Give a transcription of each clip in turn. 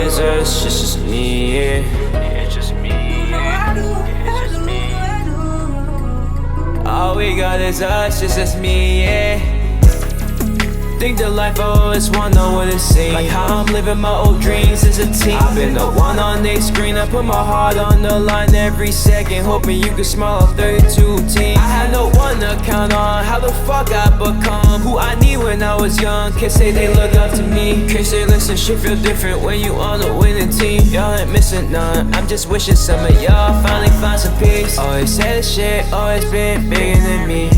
is us, it's just me, yeah. It's just me, yeah. It's just me. All we got is us, it's just me, yeah. Think the life I always wanna know what it seems like, how I'm living my old dreams as a teen. I've been the one on their screen, I put my heart on the line every second, hoping you can smile off 32 teams. I had no one to count on, how the fuck I become who I need when I was young. Kids say they look up to me, kids say listen, shit feel different when you on a winning team. Y'all ain't missing none, I'm just wishing some of y'all finally find some peace. Always said this shit, always been bigger than me.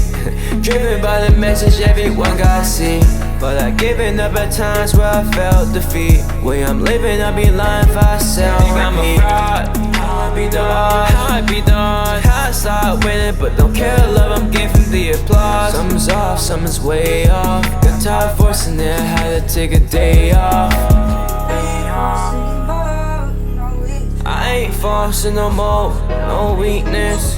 Driven by the message everyone gotta see, but I given up at times where I felt defeat. Way I'm living, I be lying if I sound like I'm a fraud. How I be done, how I be done. How I start winning, but don't care the love I'm getting from the applause. Something's off, something's way off. Got tired of forcing it, I had to take a day off. I ain't forcing no more, no weakness.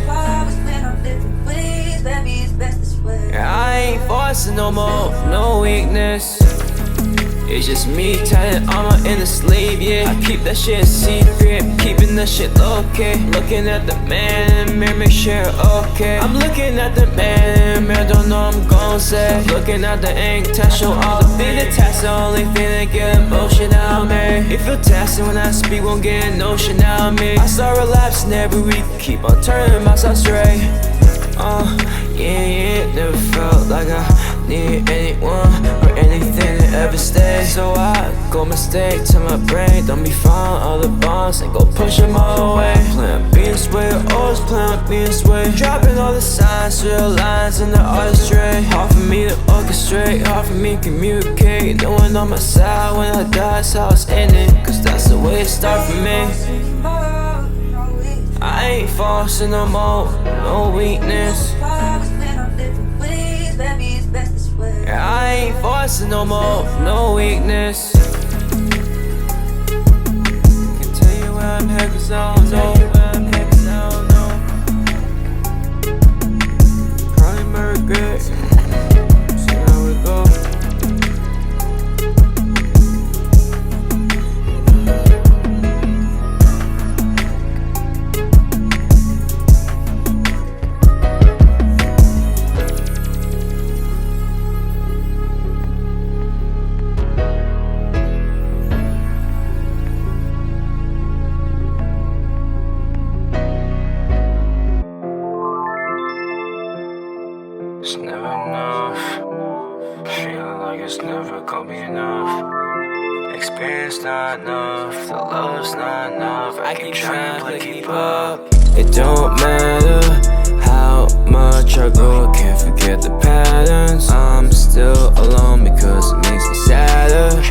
I ain't forcing no more, no weakness. It's just me tighten armor in the sleeve, yeah. I keep that shit secret, keeping that shit okay. Looking at the man in the mirror, make sure okay. I'm looking at the man in the mirror, don't know I'm gon' say. Looking at the ink, test show all the thing that test, the only thing that get emotion out of me. It feel testing when I speak, won't get a notion out of me. I start relapsing every week, keep on turning myself straight. Yeah, never felt like I needed anyone or anything to ever stay. So I go mistake to my brain, don't be following all the bonds and go push them all away. Plan on being sway, always plan on being sway. Dropping all the signs, real lines in the artistry. Hard for me to orchestrate, hard for me to communicate. No one on my side when I die, that's how it's ending, cause that's the way it started for me. I ain't forcing no more, no weakness. I ain't forcing no more, no weakness. Can't tell you where I'm headed cause I don't know. Probably my regret. See how it go. It's never enough, feeling like it's never gonna be enough. Experience not enough, the love's not enough. I keep trying to keep up. It don't matter how much I go, I can't forget the patterns. I'm still alone because it makes me sadder.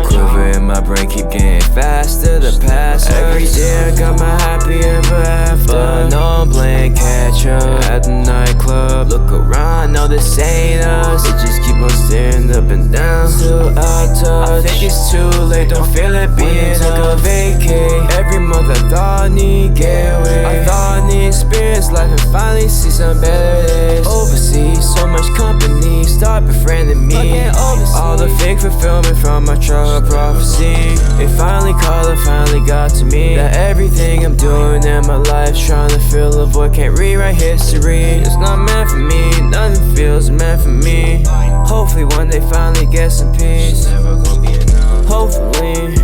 Quiver in my brain, keep getting faster, the passer. Every day I got my happy ever after. I know I'm playing catch up at the nightclub. Look around, know this ain't us. They just keep on staring up and down, still out of touch. I think it's too late, don't feel it being took a vacay. Every month I thought I need getaway. I thought I need experience life and finally see some better days. Overseas, so much company, start befriending me. All the fake fulfillment from my childhood prophecy. It finally called, it finally got to me. That everything I'm doing in my life, trying to fill a void, can't rewrite history. It's not meant for me, nothing feels meant for me. Hopefully one day finally get some peace. Hopefully